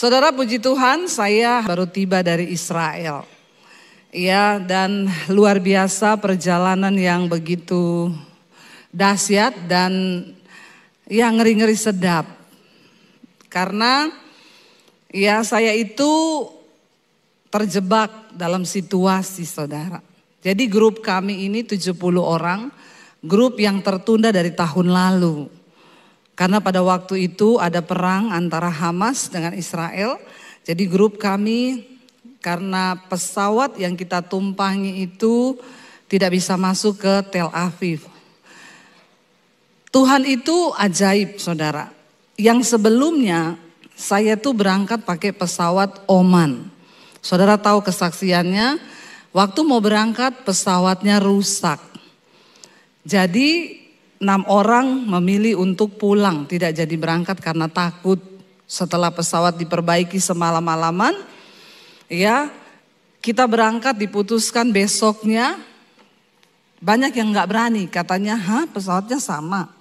Saudara, puji Tuhan, saya baru tiba dari Israel. Ya, dan luar biasa perjalanan yang begitu dahsyat dan ya ngeri-ngeri sedap. Karena ya saya itu terjebak dalam situasi, saudara. Jadi grup kami ini 70 orang, grup yang tertunda dari tahun lalu. Karena pada waktu itu ada perang antara Hamas dengan Israel. Jadi grup kami karena pesawat yang kita tumpangi itu tidak bisa masuk ke Tel Aviv. Tuhan itu ajaib, saudara. Yang sebelumnya saya tuh berangkat pakai pesawat Oman. Saudara tahu kesaksiannya, waktu mau berangkat pesawatnya rusak. Jadi 6 orang memilih untuk pulang, tidak jadi berangkat karena takut. Setelah pesawat diperbaiki semalam-malaman, ya kita berangkat diputuskan besoknya. Banyak yang nggak berani, katanya, pesawatnya sama.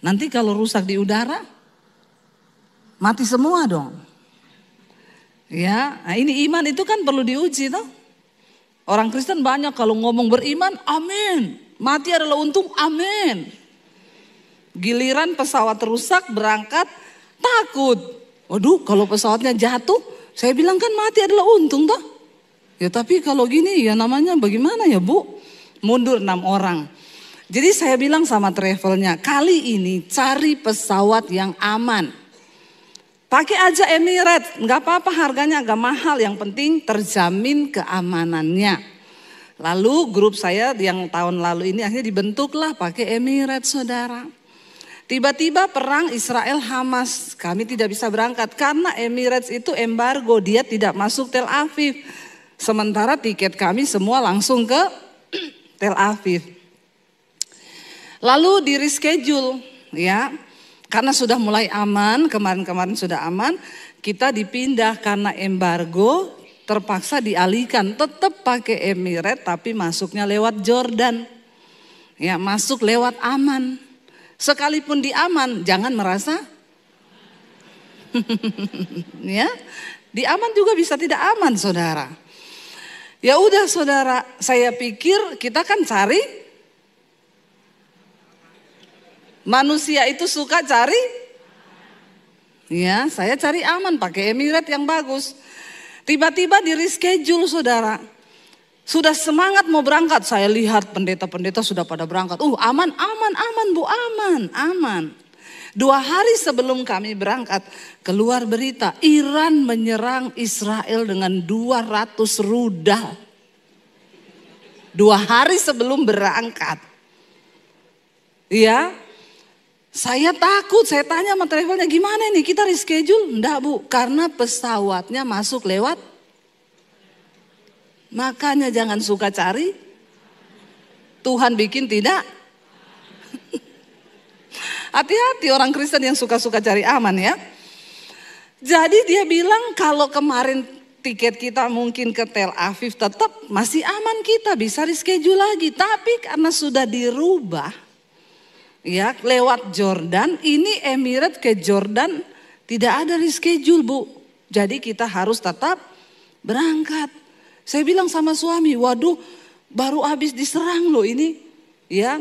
Nanti kalau rusak di udara, mati semua dong. Ya, nah ini iman itu kan perlu diuji toh. Orang Kristen banyak kalau ngomong beriman, amin. Mati adalah untung, amin. Giliran pesawat rusak berangkat takut. Waduh, kalau pesawatnya jatuh, saya bilang kan mati adalah untung toh. Ya tapi kalau gini ya namanya bagaimana ya Bu? Mundur 6 orang. Jadi saya bilang sama travelnya, kali ini cari pesawat yang aman. Pakai aja Emirates, nggak apa-apa harganya agak mahal, yang penting terjamin keamanannya. Lalu grup saya yang tahun lalu ini akhirnya dibentuklah pakai Emirates, saudara. Tiba-tiba perang Israel Hamas, kami tidak bisa berangkat karena Emirates itu embargo, dia tidak masuk Tel Aviv. Sementara tiket kami semua langsung ke Tel Aviv. Lalu di reschedule ya, karena sudah mulai aman, kemarin-kemarin sudah aman, kita dipindah karena embargo, terpaksa dialihkan, tetap pakai Emirates tapi masuknya lewat Jordan. Ya, masuk lewat aman. Sekalipun di aman, jangan merasa ya, di aman juga bisa tidak aman, saudara. Ya udah, saudara, saya pikir kita kan cari, manusia itu suka cari, ya saya cari aman pakai Emirates yang bagus. Tiba-tiba di reschedule, saudara. Sudah semangat mau berangkat, saya lihat pendeta-pendeta sudah pada berangkat. Aman Bu, aman. 2 hari sebelum kami berangkat, keluar berita Iran menyerang Israel dengan 200 rudal. 2 hari sebelum berangkat. Ya, saya takut, saya tanya sama travelnya, gimana nih kita reschedule? Enggak Bu, karena pesawatnya masuk lewat. Makanya jangan suka cari, Tuhan bikin tidak. Hati-hati orang Kristen yang suka-suka cari aman ya. Jadi dia bilang kalau kemarin tiket kita mungkin ke Tel Aviv tetap masih aman, kita bisa reschedule lagi. Tapi karena sudah dirubah ya lewat Jordan, ini Emirates ke Jordan tidak ada reschedule Bu. Jadi kita harus tetap berangkat. Saya bilang sama suami, waduh baru habis diserang loh ini. Ya.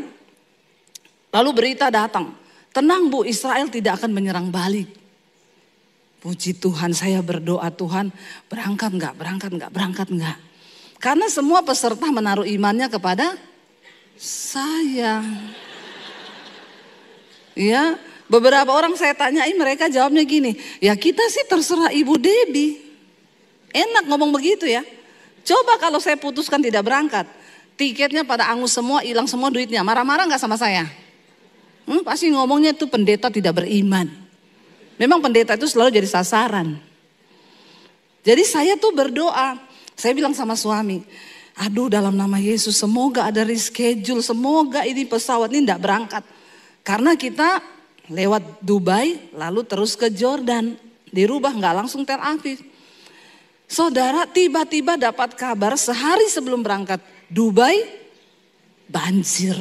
Lalu berita datang, tenang Bu, Israel tidak akan menyerang balik. Puji Tuhan, saya berdoa, Tuhan berangkat enggak. Karena semua peserta menaruh imannya kepada saya. Ya, beberapa orang saya tanyai mereka jawabnya gini, ya kita sih terserah Ibu Debbie. Enak ngomong begitu ya. Coba kalau saya putuskan tidak berangkat, tiketnya pada angus semua, hilang semua duitnya. Marah-marah nggak sama saya? Pasti ngomongnya itu pendeta tidak beriman. Memang pendeta itu selalu jadi sasaran. Jadi saya tuh berdoa, saya bilang sama suami, aduh dalam nama Yesus semoga ada reschedule, semoga ini pesawat ini tidak berangkat. Karena kita lewat Dubai lalu terus ke Jordan, dirubah nggak langsung Tel Aviv. Saudara, tiba-tiba dapat kabar sehari sebelum berangkat Dubai banjir.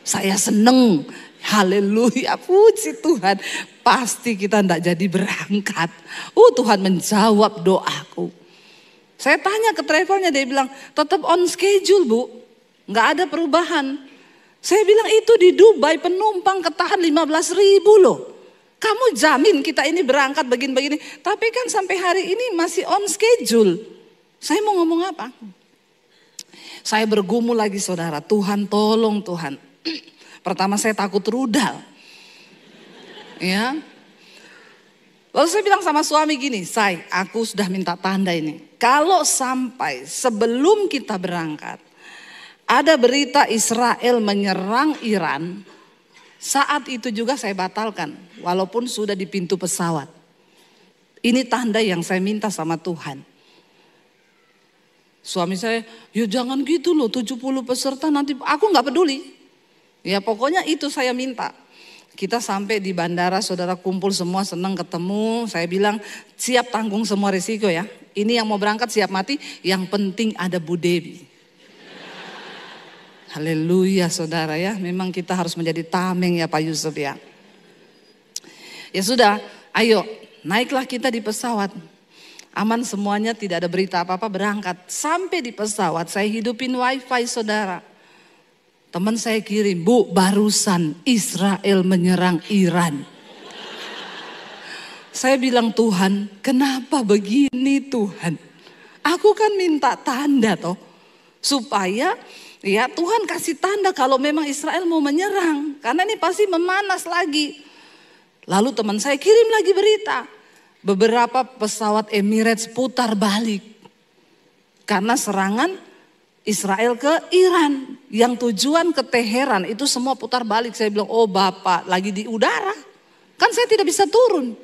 Saya seneng Haleluya, puji Tuhan. Pasti kita tidak jadi berangkat. Tuhan menjawab doaku. Saya tanya ke travelnya, dia bilang tetap on schedule bu. Nggak ada perubahan. Saya bilang itu di Dubai penumpang ketahan 15.000 loh. Kamu jamin kita ini berangkat begini-begini. Tapi kan sampai hari ini masih on schedule. Saya mau ngomong apa? Saya bergumul lagi saudara. Tuhan tolong Tuhan. Pertama saya takut rudal. Ya. Lalu saya bilang sama suami gini, Say, aku sudah minta tanda ini. Kalau sampai sebelum kita berangkat, ada berita Israel menyerang Iran, saat itu juga saya batalkan, walaupun sudah di pintu pesawat. Ini tanda yang saya minta sama Tuhan. Suami saya, ya jangan gitu loh, 70 peserta nanti, aku gak peduli. Ya pokoknya itu saya minta. Kita sampai di bandara, saudara kumpul semua, senang ketemu. Saya bilang siap tanggung semua risiko ya. Ini yang mau berangkat siap mati, yang penting ada Bu Dewi. Haleluya saudara ya, memang kita harus menjadi tameng ya Pak Yusuf ya. Ya sudah, ayo naiklah kita di pesawat. Aman semuanya, tidak ada berita apa-apa, berangkat. Sampai di pesawat saya hidupin wifi saudara. Teman saya kirim, Bu, barusan Israel menyerang Iran. Saya bilang, Tuhan, kenapa begini Tuhan? Aku kan minta tanda toh, supaya ya Tuhan kasih tanda kalau memang Israel mau menyerang. Karena ini pasti memanas lagi. Lalu teman saya kirim lagi berita. Beberapa pesawat Emirates putar balik. Karena serangan Israel ke Iran, yang tujuan ke Teheran itu semua putar balik. Saya bilang, oh Bapak lagi di udara, kan saya tidak bisa turun.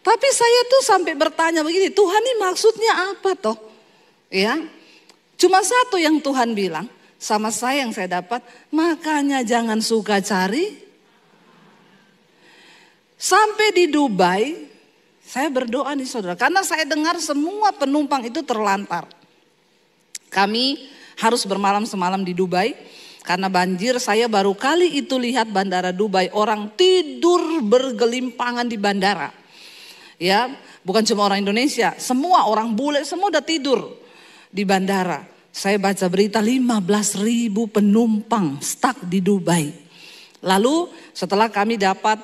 Tapi saya tuh sampai bertanya begini, Tuhan ini maksudnya apa toh? Ya, cuma satu yang Tuhan bilang sama saya yang saya dapat, makanya jangan suka cari. Sampai di Dubai, saya berdoa nih saudara, karena saya dengar semua penumpang itu terlantar. Kami harus bermalam semalam di Dubai karena banjir. Saya baru kali itu lihat bandara Dubai, orang tidur bergelimpangan di bandara. Ya, bukan cuma orang Indonesia, semua orang bule semua udah tidur di bandara. Saya baca berita 15.000 penumpang stuck di Dubai. Lalu setelah kami dapat,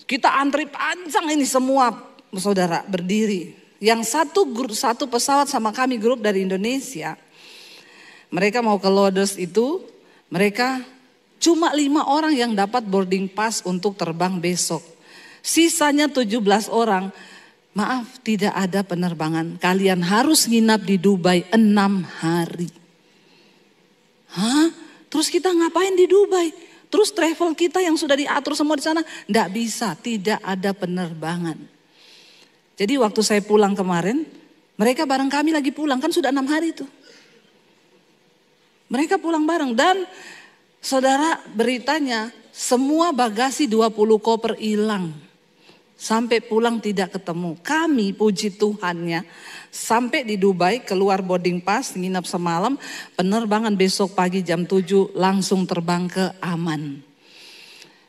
kita antri panjang ini semua saudara berdiri. Yang satu pesawat sama kami grup dari Indonesia. Mereka mau ke Loders itu, mereka cuma 5 orang yang dapat boarding pass untuk terbang besok. Sisanya 17 orang, maaf tidak ada penerbangan. Kalian harus nginap di Dubai 6 hari. Hah? Terus kita ngapain di Dubai? Terus travel kita yang sudah diatur semua di sana, enggak bisa, tidak ada penerbangan. Jadi waktu saya pulang kemarin, mereka bareng kami lagi pulang, kan sudah 6 hari itu. Mereka pulang bareng dan saudara beritanya semua bagasi 20 koper hilang. Sampai pulang tidak ketemu. Kami puji Tuhannya sampai di Dubai keluar boarding pass, nginap semalam, penerbangan besok pagi jam 7 langsung terbang ke Aman.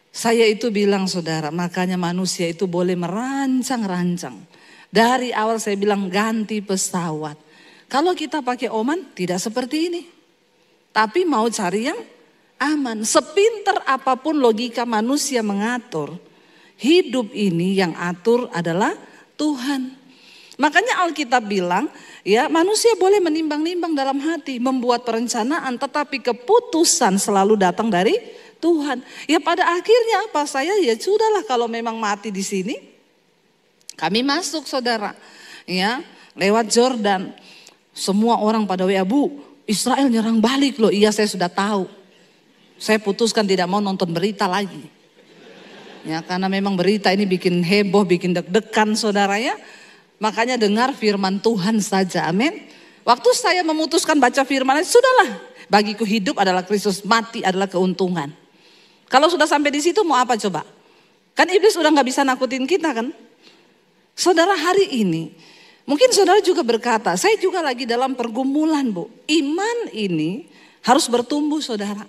Saya itu bilang saudara, makanya manusia itu boleh merancang-rancang. Dari awal saya bilang ganti pesawat. Kalau kita pakai Oman tidak seperti ini. Tapi mau cari yang aman. Sepinter apapun logika manusia mengatur, hidup ini yang atur adalah Tuhan. Makanya Alkitab bilang, ya manusia boleh menimbang-nimbang dalam hati, membuat perencanaan, tetapi keputusan selalu datang dari Tuhan. Ya pada akhirnya apa, saya ya sudahlah kalau memang mati di sini, kami masuk saudara, ya lewat Jordan. Semua orang pada Bu, Israel nyerang balik loh. Iya saya sudah tahu. Saya putuskan tidak mau nonton berita lagi. Ya karena memang berita ini bikin heboh, bikin deg-degan saudara ya. Makanya dengar firman Tuhan saja, amin. Waktu saya memutuskan baca firman, sudahlah. Bagiku hidup adalah Kristus, mati adalah keuntungan. Kalau sudah sampai di situ mau apa coba? Kan iblis udah gak bisa nakutin kita kan. Saudara hari ini, mungkin saudara juga berkata, saya juga lagi dalam pergumulan Bu. Iman ini harus bertumbuh saudara.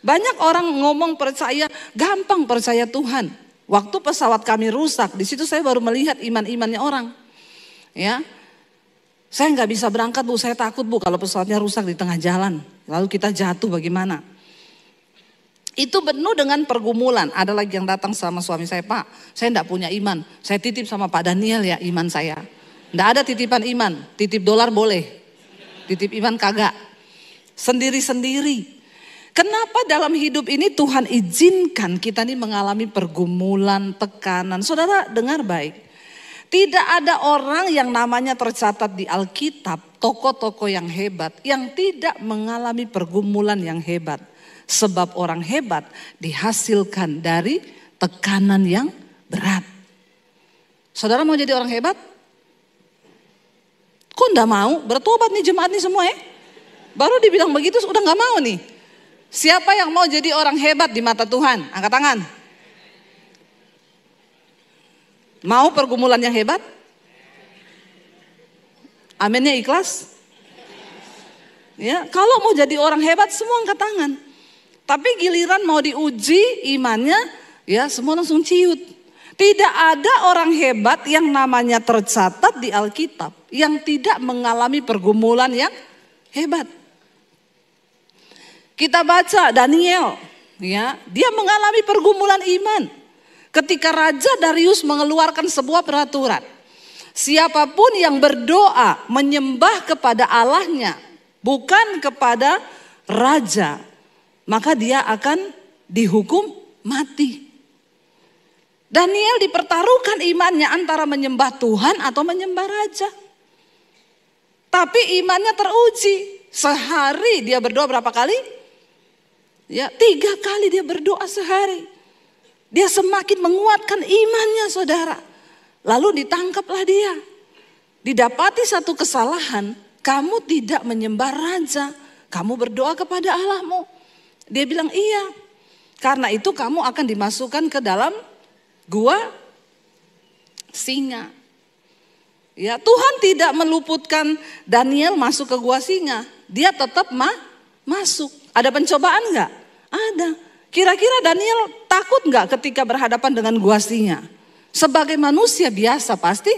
Banyak orang ngomong percaya, gampang percaya Tuhan. Waktu pesawat kami rusak, di situ saya baru melihat iman-imannya orang. Ya, saya nggak bisa berangkat Bu, saya takut Bu kalau pesawatnya rusak di tengah jalan. Lalu kita jatuh bagaimana? Itu penuh dengan pergumulan. Ada lagi yang datang sama suami saya, Pak, saya enggak punya iman. Saya titip sama Pak Daniel ya iman saya. Enggak ada titipan iman, titip dolar boleh. Titip iman kagak. Sendiri-sendiri. Kenapa dalam hidup ini Tuhan izinkan kita ini mengalami pergumulan, tekanan. Saudara dengar baik. Tidak ada orang yang namanya tercatat di Alkitab, tokoh-tokoh yang hebat, yang tidak mengalami pergumulan yang hebat. Sebab orang hebat dihasilkan dari tekanan yang berat. Saudara mau jadi orang hebat? Kok enggak mau? Bertobat nih jemaat nih semua ya. Baru dibilang begitu udah enggak mau nih. Siapa yang mau jadi orang hebat di mata Tuhan? Angkat tangan. Mau pergumulan yang hebat? Aminnya ikhlas? Ya, kalau mau jadi orang hebat semua angkat tangan. Tapi giliran mau diuji imannya, ya semua langsung ciut. Tidak ada orang hebat yang namanya tercatat di Alkitab yang tidak mengalami pergumulan yang hebat. Kita baca Daniel, ya, dia mengalami pergumulan iman. Ketika Raja Darius mengeluarkan sebuah peraturan, siapapun yang berdoa menyembah kepada Allahnya, bukan kepada raja, maka dia akan dihukum mati. Daniel dipertaruhkan imannya antara menyembah Tuhan atau menyembah raja. Tapi imannya teruji. Sehari dia berdoa berapa kali? Ya, 3 kali dia berdoa sehari. Dia semakin menguatkan imannya saudara. Lalu ditangkaplah dia. Didapati satu kesalahan. Kamu tidak menyembah raja. Kamu berdoa kepada Allahmu. Dia bilang iya. Karena itu kamu akan dimasukkan ke dalam gua singa. Ya, Tuhan tidak meluputkan Daniel masuk ke gua singa. Dia tetap masuk. Ada pencobaan enggak? Ada. Kira-kira Daniel takut enggak ketika berhadapan dengan gua singa? Sebagai manusia biasa pasti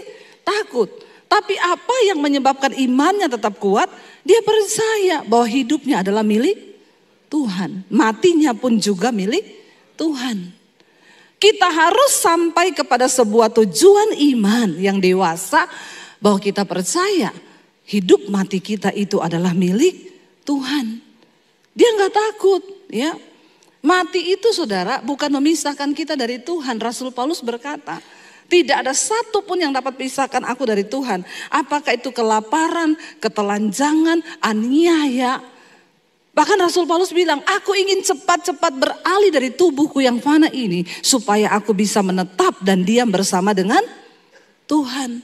takut. Tapi apa yang menyebabkan imannya tetap kuat? Dia percaya bahwa hidupnya adalah milik Tuhan. Matinya pun juga milik Tuhan. Kita harus sampai kepada sebuah tujuan iman yang dewasa. Bahwa kita percaya hidup mati kita itu adalah milik Tuhan. Dia enggak takut, ya. Mati itu saudara bukan memisahkan kita dari Tuhan. Rasul Paulus berkata, tidak ada satu pun yang dapat pisahkan aku dari Tuhan. Apakah itu kelaparan, ketelanjangan, aniaya. Bahkan Rasul Paulus bilang, aku ingin cepat-cepat beralih dari tubuhku yang fana ini. Supaya aku bisa menetap dan diam bersama dengan Tuhan.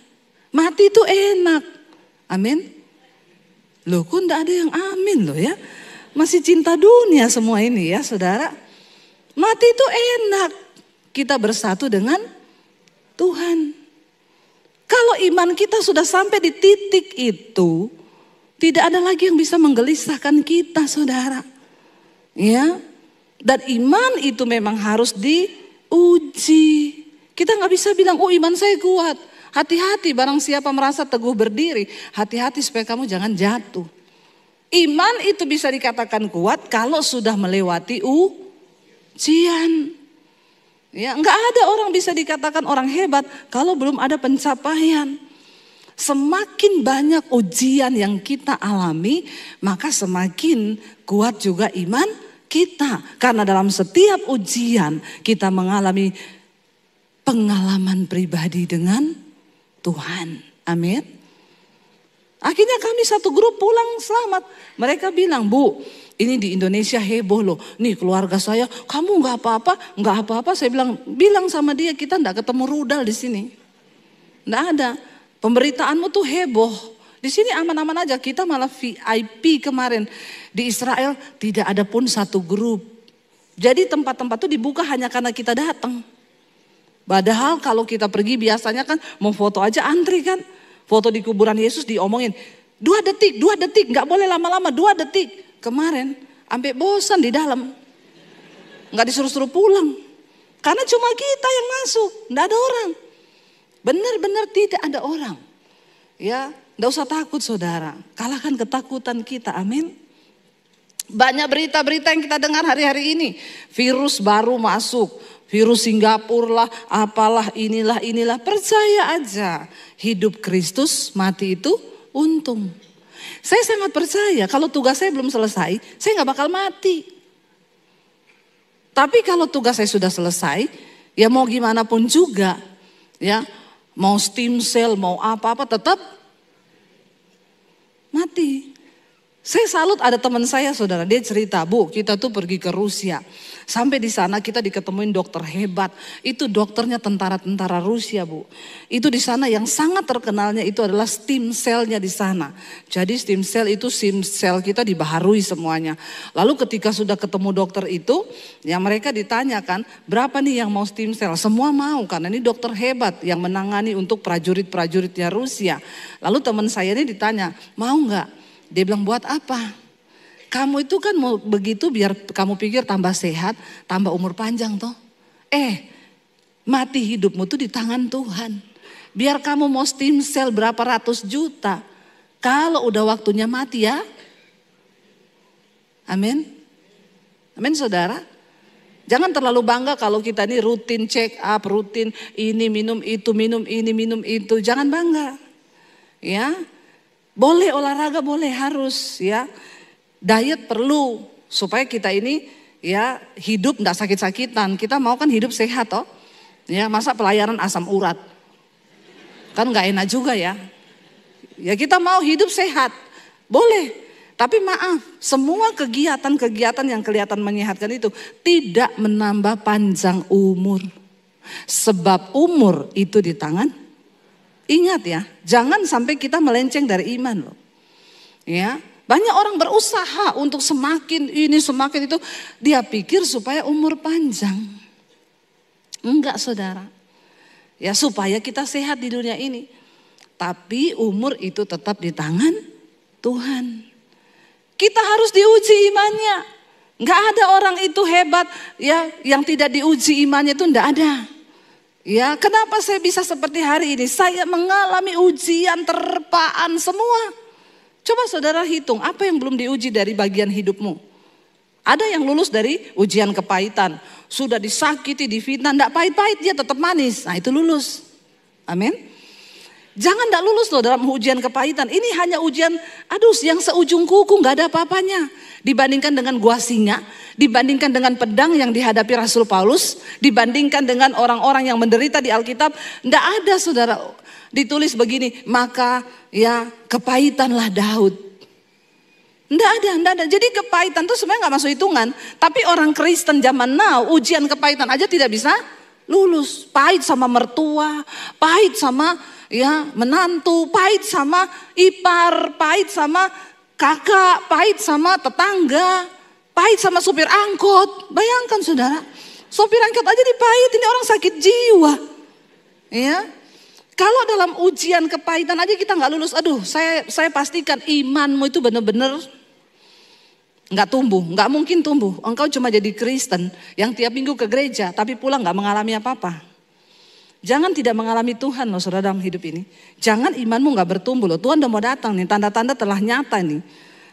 Mati itu enak. Amin. Loh kok enggak ada yang amin loh ya. Masih cinta dunia semua ini ya saudara. Mati itu enak. Kita bersatu dengan Tuhan. Kalau iman kita sudah sampai di titik itu, tidak ada lagi yang bisa menggelisahkan kita saudara. Ya. Dan iman itu memang harus diuji. Kita nggak bisa bilang, oh iman saya kuat. Hati-hati barang siapa merasa teguh berdiri. Hati-hati supaya kamu jangan jatuh. Iman itu bisa dikatakan kuat kalau sudah melewati ujian. Ya, enggak ada orang bisa dikatakan orang hebat kalau belum ada pencapaian. Semakin banyak ujian yang kita alami, maka semakin kuat juga iman kita. Karena dalam setiap ujian kita mengalami pengalaman pribadi dengan Tuhan. Amin. Akhirnya kami satu grup pulang selamat. Mereka bilang, Bu, ini di Indonesia heboh loh. Nih keluarga saya, kamu nggak apa-apa, nggak apa-apa. Saya bilang sama dia, kita nggak ketemu rudal di sini. Nggak ada. Pemberitaanmu tuh heboh. Di sini aman-aman aja. Kita malah VIP kemarin di Israel tidak ada pun satu grup. Jadi tempat-tempat itu dibuka hanya karena kita datang. Padahal kalau kita pergi biasanya kan mau foto aja antri kan. Foto di kuburan Yesus diomongin 2 detik, gak boleh lama-lama 2 detik. Kemarin sampai bosan di dalam. nggak disuruh-suruh pulang. Karena cuma kita yang masuk, nggak ada orang. Benar-benar tidak ada orang. Ya, nggak usah takut saudara. Kalahkan ketakutan kita, amin. Banyak berita-berita yang kita dengar hari-hari ini. Virus baru masuk, virus Singapura lah, apalah inilah. Percaya aja, hidup Kristus, mati itu untung. Saya sangat percaya kalau tugas saya belum selesai, saya nggak bakal mati. Tapi kalau tugas saya sudah selesai, ya mau gimana pun juga, ya mau stem cell, mau apa-apa tetap mati. Saya salut ada teman saya saudara, dia cerita, Bu kita tuh pergi ke Rusia. Sampai di sana kita diketemuin dokter hebat. Itu dokternya tentara-tentara Rusia Bu. Itu di sana yang sangat terkenalnya itu adalah stem cell-nya di sana. Jadi stem cell itu stem cell kita dibaharui semuanya. Lalu ketika sudah ketemu dokter itu, ya mereka ditanyakan berapa nih yang mau stem cell. Semua mau karena ini dokter hebat yang menangani untuk prajurit-prajuritnya Rusia. Lalu teman saya ini ditanya, mau nggak? Dia bilang buat apa? Kamu itu kan mau begitu biar kamu pikir tambah sehat, tambah umur panjang toh. Mati hidupmu tuh di tangan Tuhan. Biar kamu mau stem cell berapa ratus juta. Kalau udah waktunya mati ya. Amin. Amin saudara. Jangan terlalu bangga kalau kita ini rutin check up, rutin ini minum itu, minum ini, minum itu. Jangan bangga. Ya. Boleh olahraga, boleh harus ya. Diet perlu supaya kita ini ya hidup enggak sakit-sakitan. Kita mau kan hidup sehat toh. Ya, masa pelayanan asam urat. Kan enggak enak juga ya. Ya kita mau hidup sehat. Boleh. Tapi maaf, semua kegiatan-kegiatan yang kelihatan menyehatkan itu tidak menambah panjang umur. Sebab umur itu di tangan. Ingat ya, jangan sampai kita melenceng dari iman loh. Ya, banyak orang berusaha untuk semakin ini semakin itu, dia pikir supaya umur panjang. Enggak saudara. Ya supaya kita sehat di dunia ini. Tapi umur itu tetap di tangan Tuhan. Kita harus diuji imannya. Enggak ada orang itu hebat ya yang tidak diuji imannya itu enggak ada. Ya, kenapa saya bisa seperti hari ini? Saya mengalami ujian, terpaan semua. Coba saudara hitung, apa yang belum diuji dari bagian hidupmu? Ada yang lulus dari ujian kepahitan. Sudah disakiti, difitnah, enggak pahit-pahit, dia tetap manis. Nah itu lulus. Amin. Jangan enggak lulus loh dalam ujian kepahitan. Ini hanya ujian, yang seujung kuku, enggak ada apa-apanya. Dibandingkan dengan gua singa, dibandingkan dengan pedang yang dihadapi Rasul Paulus, dibandingkan dengan orang-orang yang menderita di Alkitab, enggak ada saudara. Ditulis begini, maka ya kepahitanlah Daud. Enggak ada. Jadi kepahitan itu sebenarnya enggak masuk hitungan. Tapi orang Kristen zaman now, ujian kepahitan aja tidak bisa lulus. Pahit sama mertua, pahit sama ya menantu, pahit sama ipar, pahit sama kakak, pahit sama tetangga, pahit sama supir angkot. Bayangkan saudara, supir angkot aja dipahit, ini orang sakit jiwa. Ya, kalau dalam ujian kepahitan aja kita nggak lulus, saya pastikan imanmu itu benar-benar nggak tumbuh, nggak mungkin tumbuh. Engkau cuma jadi Kristen yang tiap minggu ke gereja, tapi pulang nggak mengalami apa-apa. Jangan tidak mengalami Tuhan loh saudara dalam hidup ini. Jangan imanmu gak bertumbuh loh. Tuhan udah mau datang nih, tanda-tanda telah nyata nih.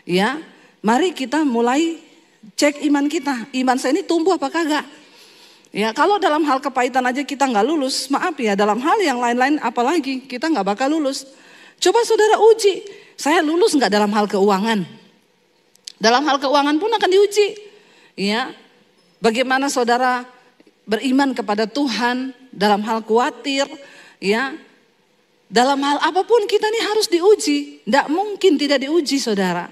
Ya, mari kita mulai cek iman kita. Iman saya ini tumbuh apa kagak? Ya, kalau dalam hal kepahitan aja kita gak lulus, maaf ya, dalam hal yang lain-lain apalagi kita gak bakal lulus. Coba saudara uji, saya lulus gak dalam hal keuangan? Dalam hal keuangan pun akan diuji. Ya, bagaimana saudara beriman kepada Tuhan dalam hal khawatir, ya, dalam hal apapun kita nih harus diuji. Tidak mungkin tidak diuji saudara.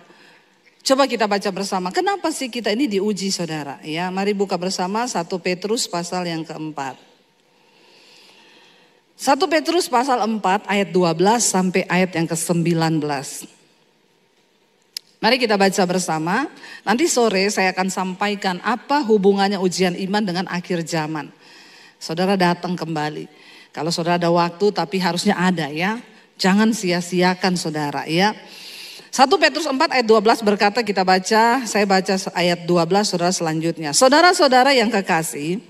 Coba kita baca bersama, kenapa sih kita ini diuji saudara? Ya, mari buka bersama 1 Petrus pasal yang keempat. 1 Petrus pasal 4 ayat 12 sampai ayat yang ke-19. Mari kita baca bersama. Nanti sore saya akan sampaikan apa hubungannya ujian iman dengan akhir zaman. Saudara datang kembali. Kalau saudara ada waktu tapi harusnya ada ya. Jangan sia-siakan saudara ya. 1 Petrus 4 ayat 12 berkata, kita baca, saya baca ayat 12 saudara selanjutnya. Saudara-saudara yang kekasih,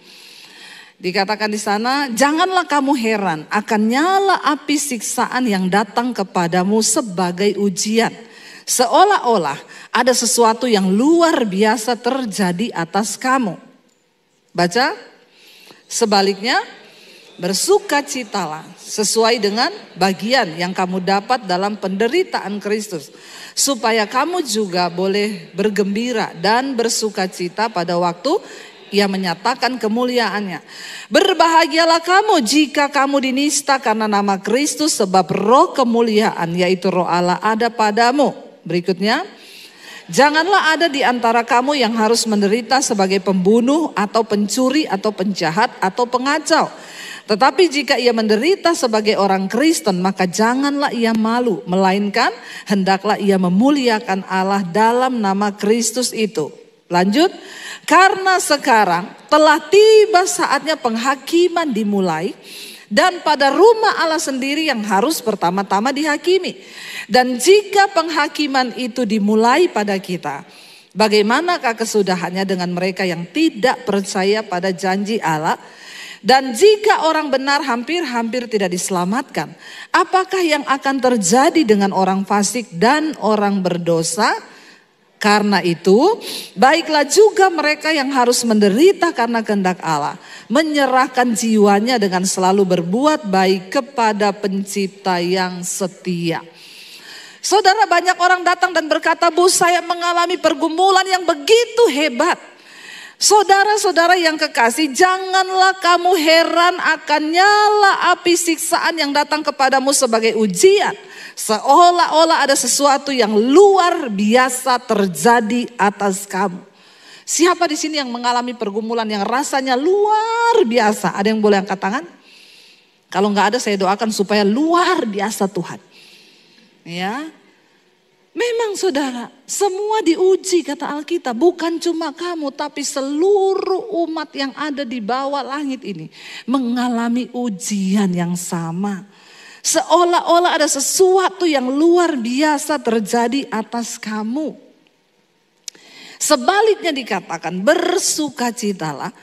dikatakan di sana, janganlah kamu heran akan nyala api siksaan yang datang kepadamu sebagai ujian. Seolah-olah ada sesuatu yang luar biasa terjadi atas kamu. Baca, sebaliknya bersukacitalah sesuai dengan bagian yang kamu dapat dalam penderitaan Kristus, supaya kamu juga boleh bergembira dan bersukacita pada waktu Ia menyatakan kemuliaannya. Berbahagialah kamu jika kamu dinista karena nama Kristus, sebab roh kemuliaan yaitu roh Allah ada padamu. Berikutnya, janganlah ada di antara kamu yang harus menderita sebagai pembunuh atau pencuri atau penjahat atau pengacau. Tetapi jika ia menderita sebagai orang Kristen, maka janganlah ia malu, melainkan hendaklah ia memuliakan Allah dalam nama Kristus itu. Lanjut, karena sekarang telah tiba saatnya penghakiman dimulai, dan pada rumah Allah sendiri yang harus pertama-tama dihakimi. Dan jika penghakiman itu dimulai pada kita, bagaimanakah kesudahannya dengan mereka yang tidak percaya pada janji Allah? Dan jika orang benar hampir-hampir tidak diselamatkan, apakah yang akan terjadi dengan orang fasik dan orang berdosa? Karena itu, baiklah juga mereka yang harus menderita karena kehendak Allah, menyerahkan jiwanya dengan selalu berbuat baik kepada Pencipta yang setia. Saudara, banyak orang datang dan berkata, Bu, saya mengalami pergumulan yang begitu hebat. Saudara-saudara yang kekasih, janganlah kamu heran akan nyala api siksaan yang datang kepadamu sebagai ujian. Seolah-olah ada sesuatu yang luar biasa terjadi atas kamu. Siapa di sini yang mengalami pergumulan yang rasanya luar biasa? Ada yang boleh angkat tangan? Kalau nggak ada, saya doakan supaya luar biasa Tuhan. Ya. Memang saudara, semua diuji kata Alkitab. Bukan cuma kamu, tapi seluruh umat yang ada di bawah langit ini mengalami ujian yang sama. Seolah-olah ada sesuatu yang luar biasa terjadi atas kamu. Sebaliknya dikatakan, bersukacitalah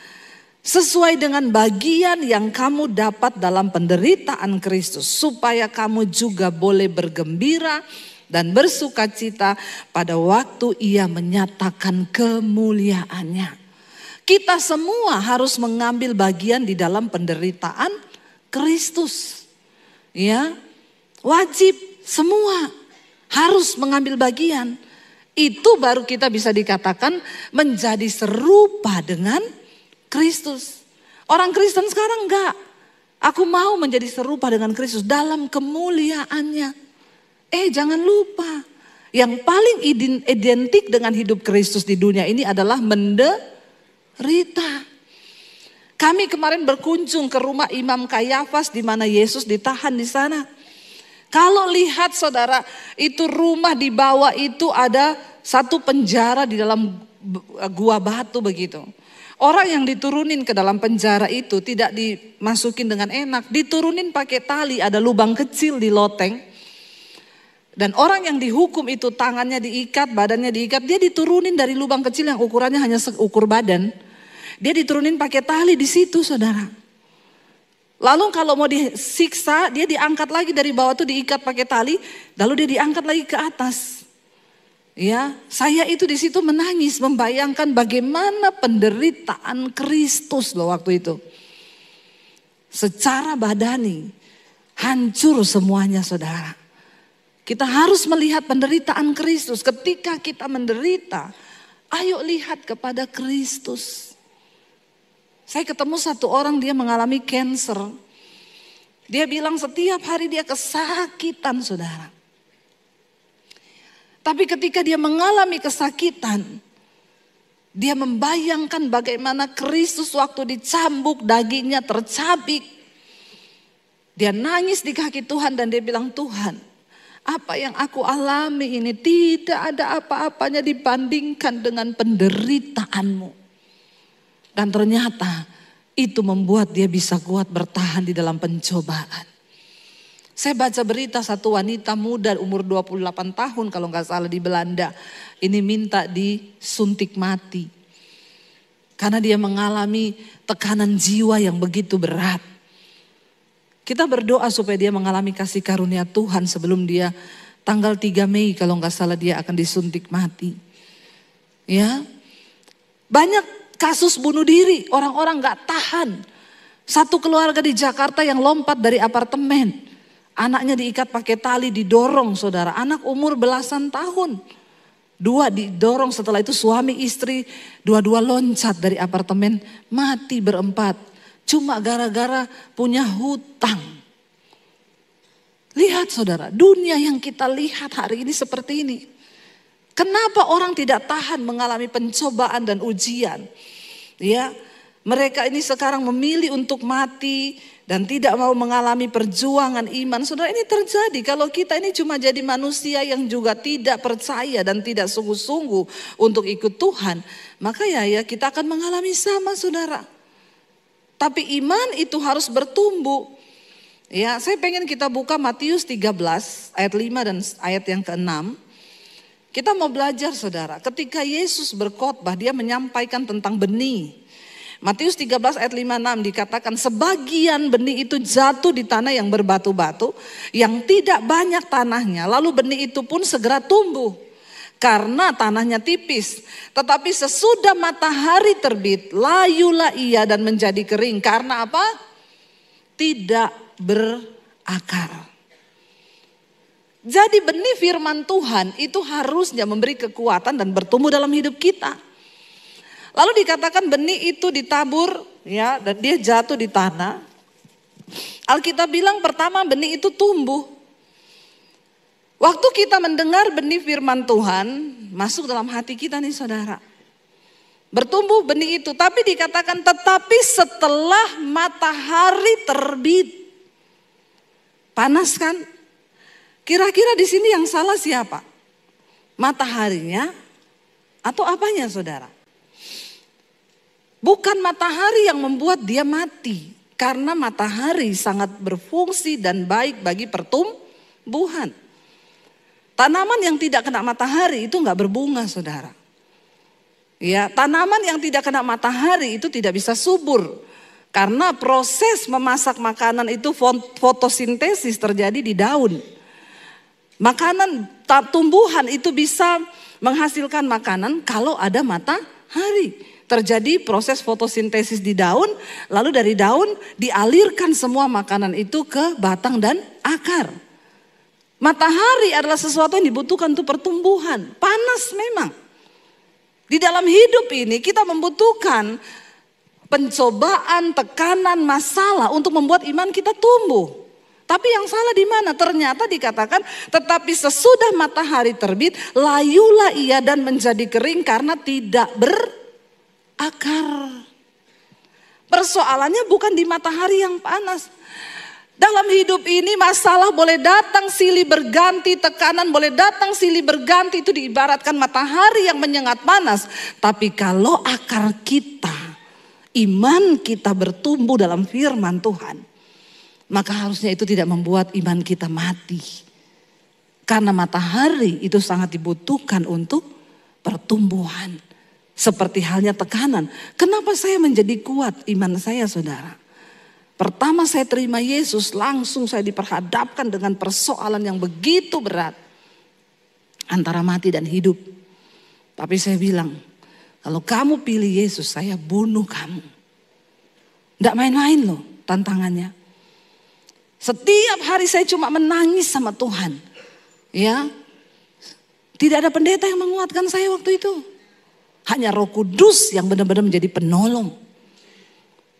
sesuai dengan bagian yang kamu dapat dalam penderitaan Kristus, supaya kamu juga boleh bergembira dan bersukacita pada waktu Ia menyatakan kemuliaannya. Kita semua harus mengambil bagian di dalam penderitaan Kristus. Ya, wajib semua harus mengambil bagian. Itu baru kita bisa dikatakan menjadi serupa dengan Kristus. Orang Kristen sekarang enggak. Aku mau menjadi serupa dengan Kristus dalam kemuliaannya. Jangan lupa, yang paling identik dengan hidup Kristus di dunia ini adalah menderita. Kami kemarin berkunjung ke rumah Imam Kayafas di mana Yesus ditahan di sana. Kalau lihat saudara, itu rumah di bawah itu ada satu penjara di dalam gua batu begitu. Orang yang diturunin ke dalam penjara itu tidak dimasukin dengan enak, diturunin pakai tali, ada lubang kecil di loteng. Dan orang yang dihukum itu tangannya diikat, badannya diikat, dia diturunin dari lubang kecil yang ukurannya hanya seukur badan. Dia diturunin pakai tali di situ saudara. Lalu kalau mau disiksa, dia diangkat lagi dari bawah tuh diikat pakai tali, lalu dia diangkat lagi ke atas. Ya, saya itu di situ menangis membayangkan bagaimana penderitaan Kristus loh waktu itu. Secara badani hancur semuanya saudara. Kita harus melihat penderitaan Kristus. Ketika kita menderita, ayo lihat kepada Kristus. Saya ketemu satu orang, dia mengalami cancer. Dia bilang setiap hari dia kesakitan saudara. Tapi ketika dia mengalami kesakitan, dia membayangkan bagaimana Kristus waktu dicambuk dagingnya tercabik. Dia nangis di kaki Tuhan dan dia bilang, Tuhan, apa yang aku alami ini tidak ada apa-apanya dibandingkan dengan penderitaanmu. Dan ternyata itu membuat dia bisa kuat bertahan di dalam pencobaan. Saya baca berita satu wanita muda umur 28 tahun kalau nggak salah di Belanda. Ini minta disuntik mati. Karena dia mengalami tekanan jiwa yang begitu berat. Kita berdoa supaya dia mengalami kasih karunia Tuhan sebelum dia tanggal 3 Mei kalau nggak salah dia akan disuntik mati. Ya, banyak kasus bunuh diri, orang-orang nggak tahan. Satu keluarga di Jakarta yang lompat dari apartemen, anaknya diikat pakai tali, didorong saudara, anak umur belasan tahun. 2 didorong, setelah itu suami istri dua-dua loncat dari apartemen, mati berempat. Cuma gara-gara punya hutang. Lihat saudara, dunia yang kita lihat hari ini seperti ini. Kenapa orang tidak tahan mengalami pencobaan dan ujian? Ya, mereka ini sekarang memilih untuk mati dan tidak mau mengalami perjuangan iman. Saudara, ini terjadi kalau kita ini cuma jadi manusia yang juga tidak percaya dan tidak sungguh-sungguh untuk ikut Tuhan. Maka ya kita akan mengalami sama saudara. Tapi iman itu harus bertumbuh. Ya, saya pengen kita buka Matius 13 ayat 5 dan ayat yang ke-6. Kita mau belajar saudara, ketika Yesus berkhotbah dia menyampaikan tentang benih. Matius 13 ayat 5-6 dikatakan sebagian benih itu jatuh di tanah yang berbatu-batu, yang tidak banyak tanahnya, lalu benih itu pun segera tumbuh karena tanahnya tipis. Tetapi sesudah matahari terbit, layulah ia dan menjadi kering. Karena apa? Tidak berakar. Jadi benih firman Tuhan itu harusnya memberi kekuatan dan bertumbuh dalam hidup kita. Lalu dikatakan benih itu ditabur ya, dan dia jatuh di tanah. Alkitab bilang pertama benih itu tumbuh. Waktu kita mendengar benih firman Tuhan masuk dalam hati kita nih saudara. Bertumbuh benih itu, tapi dikatakan tetapi setelah matahari terbit. Panas kan? Kira-kira di sini yang salah siapa? Mataharinya atau apanya saudara? Bukan matahari yang membuat dia mati. Karena matahari sangat berfungsi dan baik bagi pertumbuhan. Tanaman yang tidak kena matahari itu enggak berbunga saudara. Ya, tanaman yang tidak kena matahari itu tidak bisa subur. Karena proses memasak makanan itu fotosintesis terjadi di daun. Makanan tumbuhan itu bisa menghasilkan makanan kalau ada matahari. Terjadi proses fotosintesis di daun, lalu dari daun dialirkan semua makanan itu ke batang dan akar. Matahari adalah sesuatu yang dibutuhkan untuk pertumbuhan. Panas memang. Di dalam hidup ini kita membutuhkan pencobaan, tekanan, masalah untuk membuat iman kita tumbuh. Tapi yang salah di mana? Ternyata dikatakan tetapi sesudah matahari terbit, layulah ia dan menjadi kering karena tidak berakar. Persoalannya bukan di matahari yang panas. Dalam hidup ini masalah boleh datang silih berganti, tekanan boleh datang silih berganti, itu diibaratkan matahari yang menyengat panas. Tapi kalau akar kita, iman kita bertumbuh dalam firman Tuhan, maka harusnya itu tidak membuat iman kita mati. Karena matahari itu sangat dibutuhkan untuk pertumbuhan. Seperti halnya tekanan. Kenapa saya menjadi kuat iman saya saudara? Pertama saya terima Yesus, langsung saya diperhadapkan dengan persoalan yang begitu berat. Antara mati dan hidup. Tapi saya bilang, kalau kamu pilih Yesus, saya bunuh kamu. Tidak main-main loh tantangannya. Setiap hari saya cuma menangis sama Tuhan. Ya, tidak ada pendeta yang menguatkan saya waktu itu. Hanya Roh Kudus yang benar-benar menjadi penolong.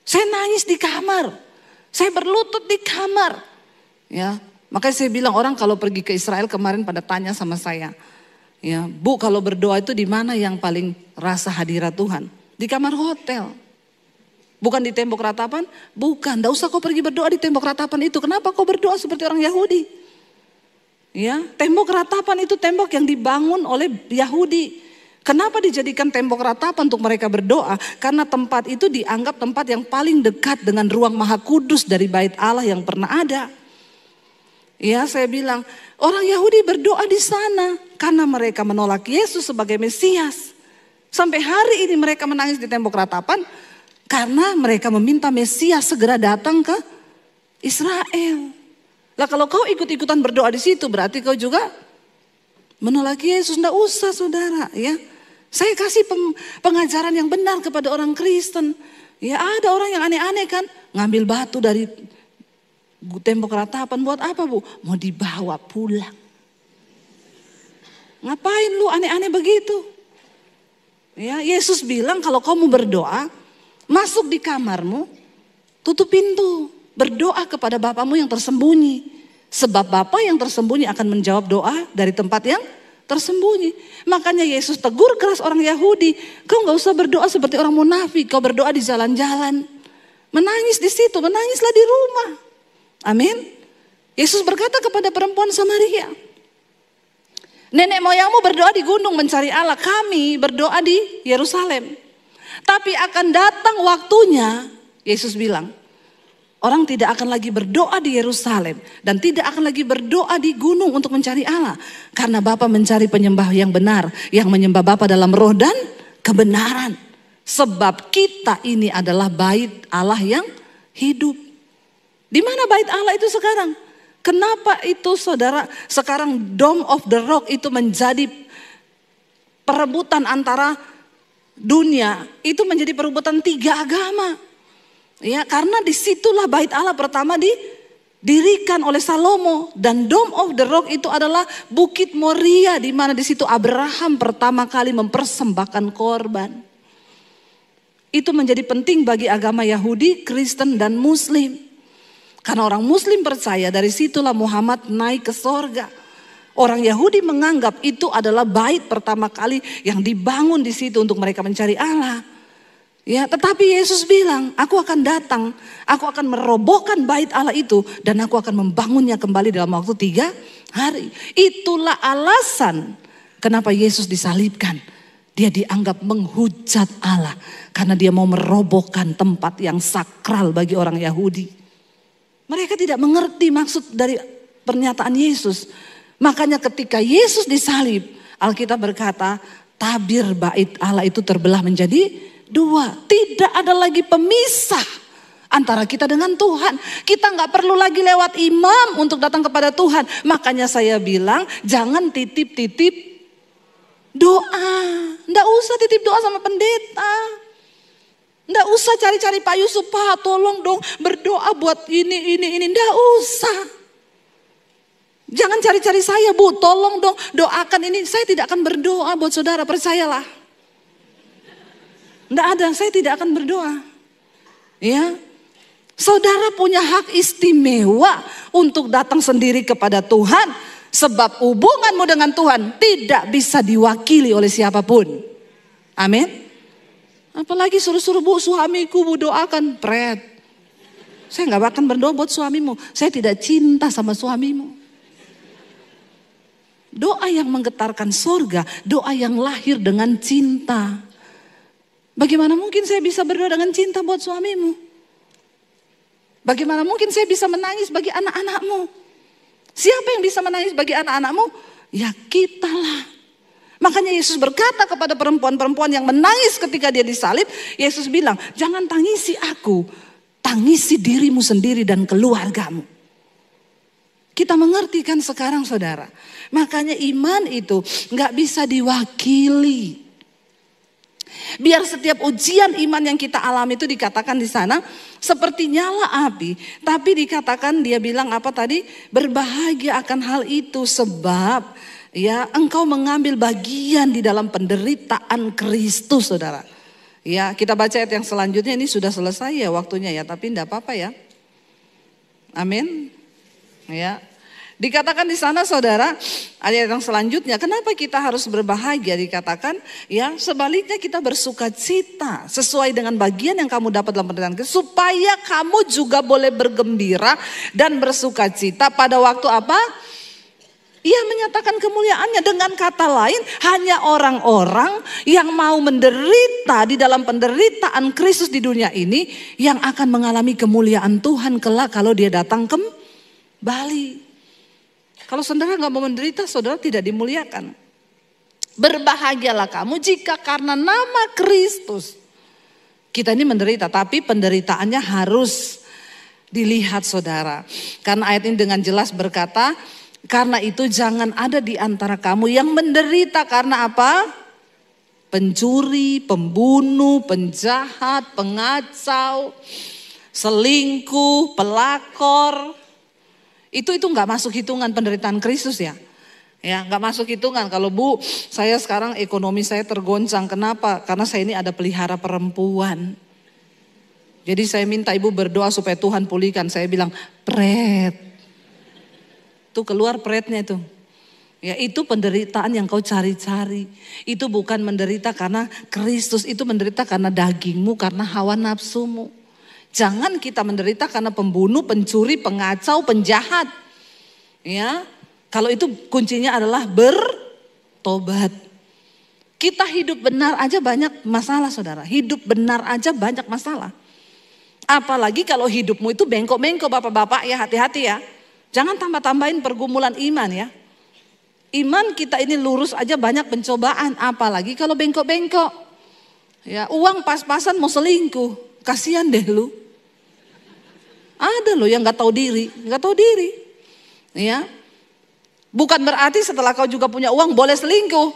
Saya nangis di kamar. Saya berlutut di kamar. Ya, makanya saya bilang orang kalau pergi ke Israel kemarin pada tanya sama saya. Ya, Bu kalau berdoa itu di mana yang paling rasa hadirat Tuhan? Di kamar hotel. Bukan di tembok ratapan? Bukan, tidak usah kau pergi berdoa di tembok ratapan itu. Kenapa kau berdoa seperti orang Yahudi? Ya, tembok ratapan itu tembok yang dibangun oleh Yahudi. Kenapa dijadikan tembok ratapan untuk mereka berdoa? Karena tempat itu dianggap tempat yang paling dekat dengan ruang maha kudus dari bait Allah yang pernah ada. Ya, saya bilang, orang Yahudi berdoa di sana karena mereka menolak Yesus sebagai Mesias. Sampai hari ini mereka menangis di tembok ratapan karena mereka meminta Mesias segera datang ke Israel. Lah kalau kau ikut-ikutan berdoa di situ berarti kau juga menolak Yesus. Nggak usah saudara ya. Saya kasih pengajaran yang benar kepada orang Kristen. Ya ada orang yang aneh-aneh kan. Ngambil batu dari tembok ratapan buat apa Bu? Mau dibawa pulang. Ngapain lu aneh-aneh begitu? Ya, Yesus bilang kalau kamu berdoa, masuk di kamarmu, tutup pintu, berdoa kepada Bapamu yang tersembunyi. Sebab Bapa yang tersembunyi akan menjawab doa dari tempat yang tersembunyi. Makanya Yesus tegur keras orang Yahudi, kau gak usah berdoa seperti orang munafik, kau berdoa di jalan-jalan. Menangis di situ, menangislah di rumah. Amin. Yesus berkata kepada perempuan Samaria, nenek moyangmu berdoa di gunung mencari Allah, kami berdoa di Yerusalem. Tapi akan datang waktunya, Yesus bilang, orang tidak akan lagi berdoa di Yerusalem dan tidak akan lagi berdoa di gunung untuk mencari Allah. Karena Bapa mencari penyembah yang benar, yang menyembah Bapa dalam roh dan kebenaran. Sebab kita ini adalah bait Allah yang hidup. Di mana bait Allah itu sekarang? Kenapa itu saudara sekarang Dome of the Rock itu menjadi perebutan antara dunia, itu menjadi perebutan 3 agama. Ya, karena disitulah bait Allah pertama didirikan oleh Salomo, dan Dome of the Rock itu adalah Bukit Moria di mana di situ Abraham pertama kali mempersembahkan korban. Itu menjadi penting bagi agama Yahudi, Kristen dan Muslim. Karena orang Muslim percaya dari situlah Muhammad naik ke sorga. Orang Yahudi menganggap itu adalah bait pertama kali yang dibangun di situ untuk mereka mencari Allah. Ya, tetapi Yesus bilang, aku akan datang, aku akan merobohkan bait Allah itu dan aku akan membangunnya kembali dalam waktu 3 hari. Itulah alasan kenapa Yesus disalibkan. Dia dianggap menghujat Allah karena dia mau merobohkan tempat yang sakral bagi orang Yahudi. Mereka tidak mengerti maksud dari pernyataan Yesus. Makanya ketika Yesus disalib, Alkitab berkata, tabir bait Allah itu terbelah menjadi 2. Tidak ada lagi pemisah antara kita dengan Tuhan. Kita nggak perlu lagi lewat imam untuk datang kepada Tuhan. Makanya saya bilang, jangan titip-titip doa. Nggak usah titip doa sama pendeta. Nggak usah cari-cari Pak Yusuf, Pak tolong dong berdoa buat ini. Nggak usah. Jangan cari-cari saya, Bu, tolong dong doakan ini. Saya tidak akan berdoa buat saudara, percayalah. Nggak ada, saya tidak akan berdoa. Ya, saudara punya hak istimewa untuk datang sendiri kepada Tuhan. Sebab hubunganmu dengan Tuhan tidak bisa diwakili oleh siapapun. Amin. Apalagi suruh-suruh, Bu, suamiku Bu doakan, pret. Saya nggak akan berdoa buat suamimu. Saya tidak cinta sama suamimu. Doa yang menggetarkan sorga, doa yang lahir dengan cinta. Bagaimana mungkin saya bisa berdoa dengan cinta buat suamimu? Bagaimana mungkin saya bisa menangis bagi anak-anakmu? Siapa yang bisa menangis bagi anak-anakmu? Ya kitalah. Makanya Yesus berkata kepada perempuan-perempuan yang menangis ketika dia disalib. Yesus bilang, jangan tangisi aku, tangisi dirimu sendiri dan keluargamu. Kita mengerti kan sekarang saudara. Makanya iman itu gak bisa diwakili. Biar setiap ujian iman yang kita alami itu dikatakan di sana seperti nyala api. Tapi dikatakan dia bilang apa tadi? Berbahagia akan hal itu sebab ya engkau mengambil bagian di dalam penderitaan Kristus saudara. Ya kita baca ayat yang selanjutnya, ini sudah selesai ya waktunya ya. Tapi enggak apa-apa ya. Amin. Ya. Dikatakan di sana saudara, ayat yang selanjutnya, kenapa kita harus berbahagia? Dikatakan ya sebaliknya kita bersuka cita sesuai dengan bagian yang kamu dapat dalam penderitaan Kristus, supaya kamu juga boleh bergembira dan bersuka cita pada waktu apa? Ia menyatakan kemuliaannya. Dengan kata lain, hanya orang-orang yang mau menderita di dalam penderitaan Kristus di dunia ini yang akan mengalami kemuliaan Tuhan kelak kalau dia datang kembali. Kalau saudara nggak mau menderita, saudara tidak dimuliakan. Berbahagialah kamu jika karena nama Kristus kita ini menderita, tapi penderitaannya harus dilihat saudara. Karena ayat ini dengan jelas berkata, karena itu jangan ada di antara kamu yang menderita karena apa? Pencuri, pembunuh, penjahat, pengacau, selingkuh, pelakor. Itu nggak masuk hitungan penderitaan Kristus ya. Ya, nggak masuk hitungan. Kalau Bu, saya sekarang ekonomi saya tergoncang. Kenapa? Karena saya ini ada pelihara perempuan. Jadi saya minta Ibu berdoa supaya Tuhan pulihkan. Saya bilang, pret. Tuh keluar pretnya itu. Ya, itu penderitaan yang kau cari-cari. Itu bukan menderita karena Kristus, itu menderita karena dagingmu, karena hawa nafsumu. Jangan kita menderita karena pembunuh, pencuri, pengacau, penjahat. Ya, kalau itu kuncinya adalah bertobat. Kita hidup benar aja banyak masalah saudara. Hidup benar aja banyak masalah. Apalagi kalau hidupmu itu bengkok-bengkok bapak-bapak ya, hati-hati ya. Jangan tambah-tambahin pergumulan iman ya. Iman kita ini lurus aja banyak pencobaan. Apalagi kalau bengkok-bengkok. Ya, uang pas-pasan mau selingkuh. Kasihan deh lu. Ada loh yang gak tahu diri. Gak tahu diri. Ya. Bukan berarti setelah kau juga punya uang boleh selingkuh.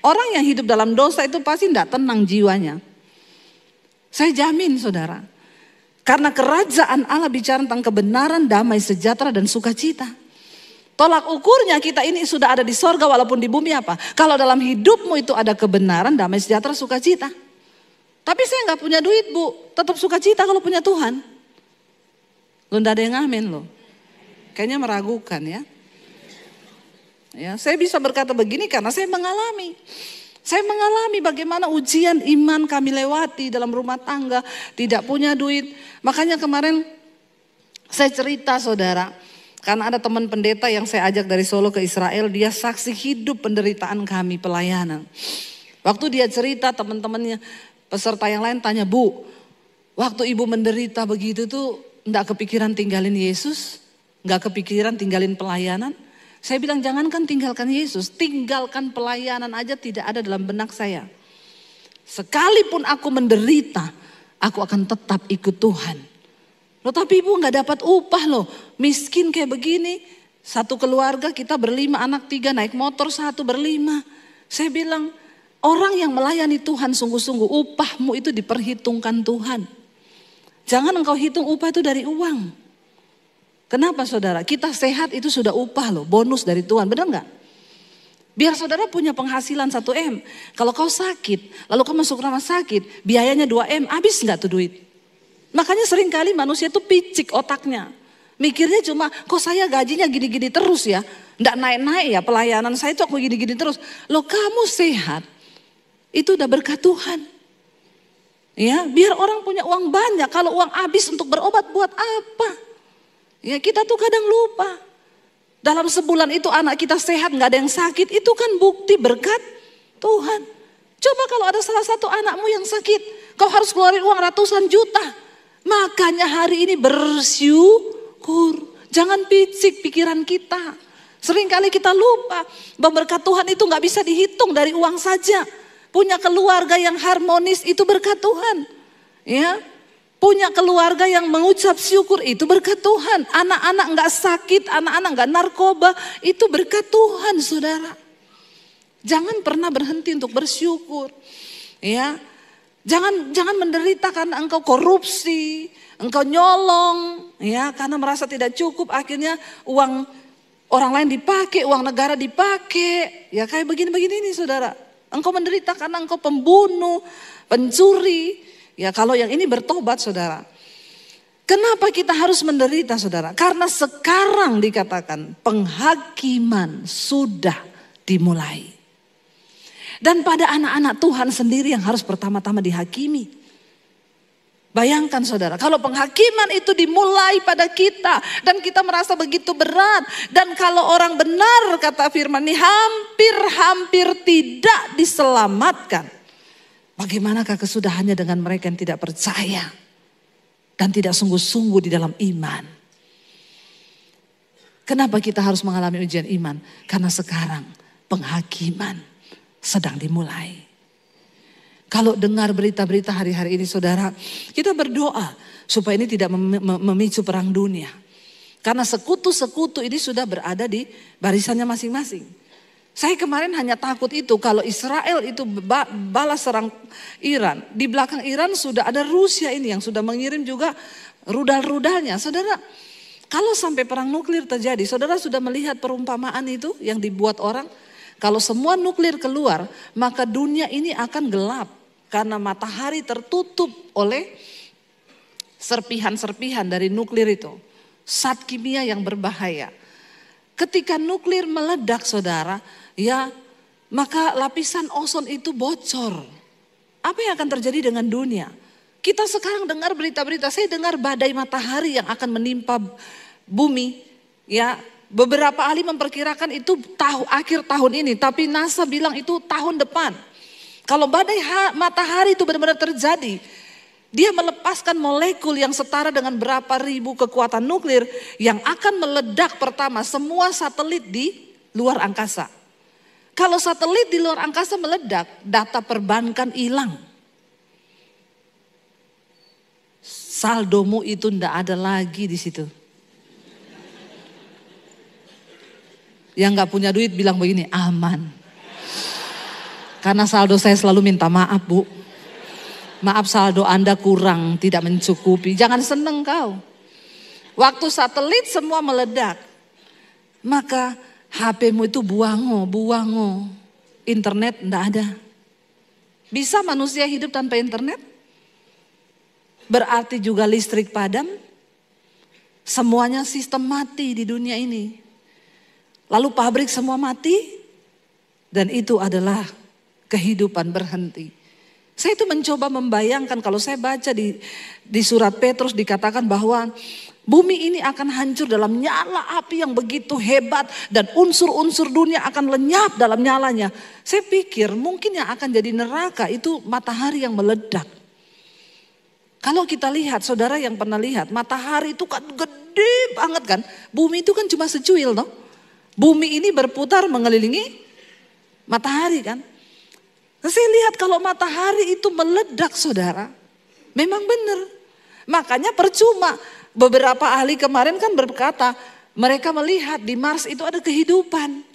Orang yang hidup dalam dosa itu pasti gak tenang jiwanya. Saya jamin saudara. Karena kerajaan Allah bicara tentang kebenaran, damai, sejahtera dan sukacita. Tolak ukurnya kita ini sudah ada di sorga walaupun di bumi apa? Kalau dalam hidupmu itu ada kebenaran, damai, sejahtera, sukacita. Tapi saya gak punya duit Bu, tetap sukacita kalau punya Tuhan. Lu gak ada yang ngamen loh. Kayaknya meragukan ya. Ya, saya bisa berkata begini karena saya mengalami. Saya mengalami bagaimana ujian iman kami lewati dalam rumah tangga, tidak punya duit. Makanya kemarin saya cerita saudara, karena ada teman pendeta yang saya ajak dari Solo ke Israel, dia saksi hidup penderitaan kami pelayanan. Waktu dia cerita teman-temannya, peserta yang lain tanya, Bu, waktu ibu menderita begitu tuh enggak kepikiran tinggalin Yesus, enggak kepikiran tinggalin pelayanan. Saya bilang jangankan tinggalkan Yesus, tinggalkan pelayanan aja tidak ada dalam benak saya. Sekalipun aku menderita, aku akan tetap ikut Tuhan. Loh tapi ibu gak dapat upah loh, miskin kayak begini. Satu keluarga kita berlima, anak 3 naik motor 1 berlima. Saya bilang orang yang melayani Tuhan sungguh-sungguh upahmu itu diperhitungkan Tuhan. Jangan engkau hitung upah itu dari uang. Kenapa saudara? Kita sehat itu sudah upah loh, bonus dari Tuhan, benar nggak? Biar saudara punya penghasilan 1M. Kalau kau sakit, lalu kau masuk rumah sakit, biayanya 2M, habis nggak tuh duit? Makanya seringkali manusia itu picik otaknya. Mikirnya cuma, kok saya gajinya gini-gini terus ya? Nggak naik-naik ya pelayanan saya itu aku gini-gini terus. Loh kamu sehat, itu udah berkat Tuhan. Ya, biar orang punya uang banyak, kalau uang habis untuk berobat buat apa? Ya kita tuh kadang lupa. Dalam sebulan itu anak kita sehat, gak ada yang sakit. Itu kan bukti berkat Tuhan. Coba kalau ada salah satu anakmu yang sakit, kau harus keluarin uang ratusan juta. Makanya hari ini bersyukur. Jangan picik pikiran kita. Seringkali kita lupa bahwa berkat Tuhan itu gak bisa dihitung dari uang saja. Punya keluarga yang harmonis itu berkat Tuhan. Ya. Punya keluarga yang mengucap syukur itu berkat Tuhan. Anak-anak gak sakit, anak-anak gak narkoba, itu berkat Tuhan saudara. Jangan pernah berhenti untuk bersyukur. Ya, jangan menderita karena engkau korupsi, engkau nyolong, ya karena merasa tidak cukup akhirnya uang orang lain dipakai, uang negara dipakai. Ya kayak begini-begini nih saudara. Engkau menderita karena engkau pembunuh, pencuri. Ya kalau yang ini bertobat saudara. Kenapa kita harus menderita saudara? Karena sekarang dikatakan penghakiman sudah dimulai. Dan pada anak-anak Tuhan sendiri yang harus pertama-tama dihakimi. Bayangkan saudara, kalau penghakiman itu dimulai pada kita dan kita merasa begitu berat. Dan kalau orang benar kata firman ini hampir-hampir tidak diselamatkan. Bagaimanakah kesudahannya dengan mereka yang tidak percaya dan tidak sungguh-sungguh di dalam iman. Kenapa kita harus mengalami ujian iman? Karena sekarang penghakiman sedang dimulai. Kalau dengar berita-berita hari-hari ini saudara, kita berdoa supaya ini tidak memicu perang dunia. Karena sekutu-sekutu ini sudah berada di barisannya masing-masing. Saya kemarin hanya takut itu kalau Israel itu balas serang Iran. Di belakang Iran sudah ada Rusia ini yang sudah mengirim juga rudal-rudalnya. Saudara, kalau sampai perang nuklir terjadi, saudara sudah melihat perumpamaan itu yang dibuat orang. Kalau semua nuklir keluar, maka dunia ini akan gelap. Karena matahari tertutup oleh serpihan-serpihan dari nuklir itu. Zat kimia yang berbahaya. Ketika nuklir meledak saudara, ya maka lapisan ozon itu bocor. Apa yang akan terjadi dengan dunia? Kita sekarang dengar berita-berita, saya dengar badai matahari yang akan menimpa bumi. Ya, beberapa ahli memperkirakan itu akhir tahun ini, tapi NASA bilang itu tahun depan. Kalau badai matahari itu benar-benar terjadi, dia melepaskan molekul yang setara dengan berapa ribu kekuatan nuklir yang akan meledak pertama semua satelit di luar angkasa. Kalau satelit di luar angkasa meledak, data perbankan hilang. Saldomu itu ndak ada lagi di situ. Yang nggak punya duit bilang begini, aman. Karena saldo saya selalu minta maaf bu. Maaf saldo Anda kurang, tidak mencukupi. Jangan seneng kau. Waktu satelit semua meledak. Maka HP-mu itu buango. Internet ndak ada. Bisa manusia hidup tanpa internet? Berarti juga listrik padam. Semuanya sistem mati di dunia ini. Lalu pabrik semua mati. Dan itu adalah kehidupan berhenti. Saya itu mencoba membayangkan kalau saya baca di surat Petrus dikatakan bahwa bumi ini akan hancur dalam nyala api yang begitu hebat. Dan unsur-unsur dunia akan lenyap dalam nyalanya. Saya pikir mungkin yang akan jadi neraka itu matahari yang meledak. Kalau kita lihat, saudara yang pernah lihat, matahari itu kan gede banget kan. Bumi itu kan cuma secuil toh. Bumi ini berputar mengelilingi matahari kan. Saya lihat kalau matahari itu meledak saudara, memang benar. Makanya percuma, beberapa ahli kemarin kan berkata, mereka melihat di Mars itu ada kehidupan.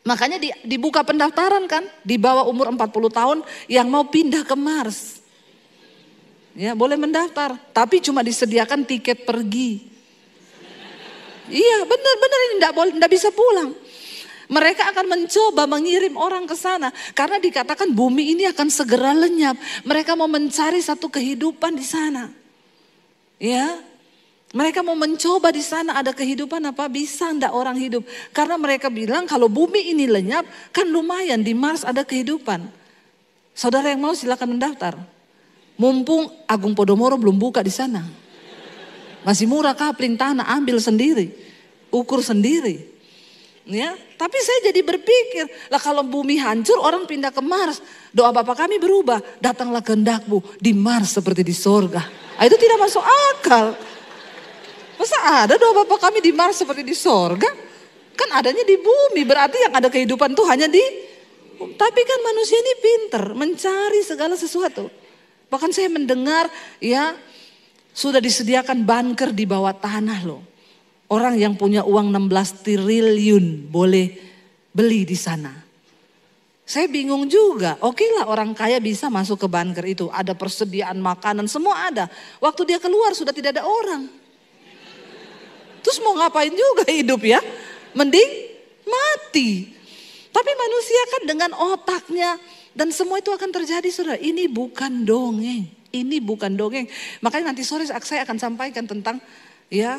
Makanya dibuka pendaftaran kan, di bawah umur 40 tahun yang mau pindah ke Mars. Ya, boleh mendaftar, tapi cuma disediakan tiket pergi. Iya, benar-benar ini enggak bisa pulang. Mereka akan mencoba mengirim orang ke sana karena dikatakan bumi ini akan segera lenyap. Mereka mau mencari satu kehidupan di sana. Ya. Mereka mau mencoba di sana ada kehidupan apa, bisa enggak orang hidup? Karena mereka bilang kalau bumi ini lenyap kan lumayan di Mars ada kehidupan. Saudara yang mau silakan mendaftar. Mumpung Agung Podomoro belum buka di sana. Masih murah kapling tanah, ambil sendiri. Ukur sendiri. Ya, tapi saya jadi berpikir, lah kalau bumi hancur orang pindah ke Mars. Doa Bapa kami berubah, datanglah kehendak-Mu di Mars seperti di sorga. Itu tidak masuk akal. Masa ada doa Bapa kami di Mars seperti di sorga? Kan adanya di bumi, berarti yang ada kehidupan tuh hanya di. Tapi kan manusia ini pinter mencari segala sesuatu. Bahkan saya mendengar ya sudah disediakan bunker di bawah tanah loh. Orang yang punya uang 16 triliun boleh beli di sana. Saya bingung juga. Oke lah orang kaya bisa masuk ke bunker itu. Ada persediaan makanan semua ada. Waktu dia keluar sudah tidak ada orang. Terus mau ngapain juga hidup ya? Mending mati. Tapi manusia kan dengan otaknya. Dan semua itu akan terjadi saudara. Ini bukan dongeng. Ini bukan dongeng. Makanya nanti sore saya akan sampaikan tentang ya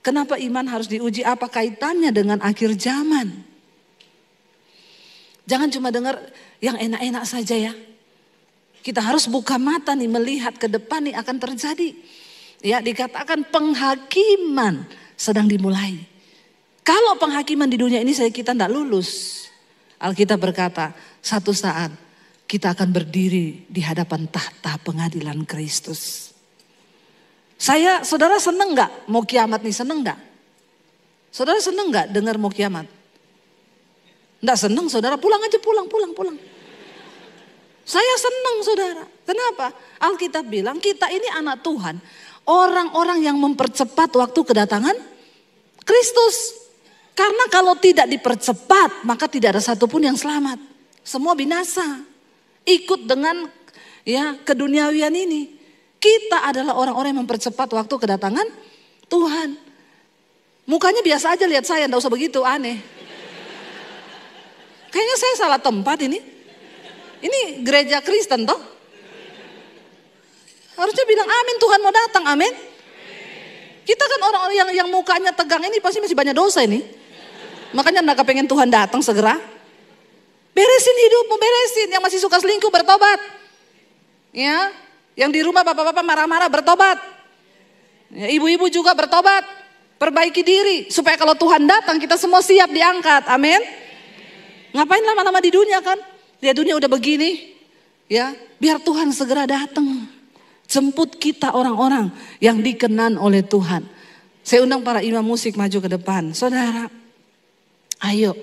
kenapa iman harus diuji. Apa kaitannya dengan akhir zaman. Jangan cuma dengar yang enak-enak saja ya. Kita harus buka mata nih melihat ke depan nih akan terjadi. Ya dikatakan penghakiman sedang dimulai. Kalau penghakiman di dunia ini kita tidak lulus. Alkitab berkata satu saat kita akan berdiri di hadapan tahta pengadilan Kristus. Saudara seneng gak? Mau kiamat nih seneng gak? Saudara senang nggak dengar mau kiamat? Nggak senang saudara, pulang aja, pulang. Saya senang saudara. Kenapa? Alkitab bilang kita ini anak Tuhan. Orang-orang yang mempercepat waktu kedatangan Kristus. Karena kalau tidak dipercepat maka tidak ada satupun yang selamat. Semua binasa. Ikut dengan keduniawian ini. Kita adalah orang-orang yang mempercepat waktu kedatangan Tuhan. Mukanya biasa aja lihat saya, enggak usah begitu, aneh. Kayaknya saya salah tempat ini. Ini gereja Kristen toh? Harusnya bilang amin, Tuhan mau datang, amin. Kita kan orang-orang yang mukanya tegang ini pasti masih banyak dosa ini. Makanya enggak kepengen Tuhan datang segera. Beresin hidupmu, beresin. Yang masih suka selingkuh bertobat. Ya, yang di rumah bapak-bapak marah-marah bertobat. Ya, ibu-ibu juga bertobat. Perbaiki diri supaya kalau Tuhan datang kita semua siap diangkat. Amin. Ngapain lama-lama di dunia kan? Lihat dunia udah begini. Ya, biar Tuhan segera datang. Jemput kita orang-orang yang dikenan oleh Tuhan. Saya undang para imam musik maju ke depan. Saudara, ayo.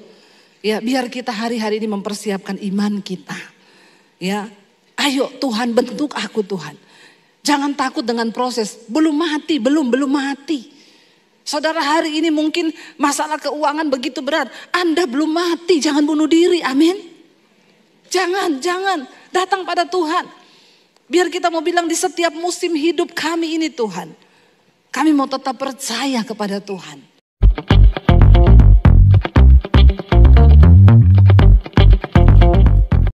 Ya, biar kita hari-hari ini mempersiapkan iman kita. Ya, ayo Tuhan bentuk aku Tuhan. Jangan takut dengan proses. Belum mati, belum mati. Saudara hari ini mungkin masalah keuangan begitu berat. Anda belum mati, jangan bunuh diri, amin. Jangan datang pada Tuhan. Biar kita mau bilang di setiap musim hidup kami ini Tuhan. Kami mau tetap percaya kepada Tuhan.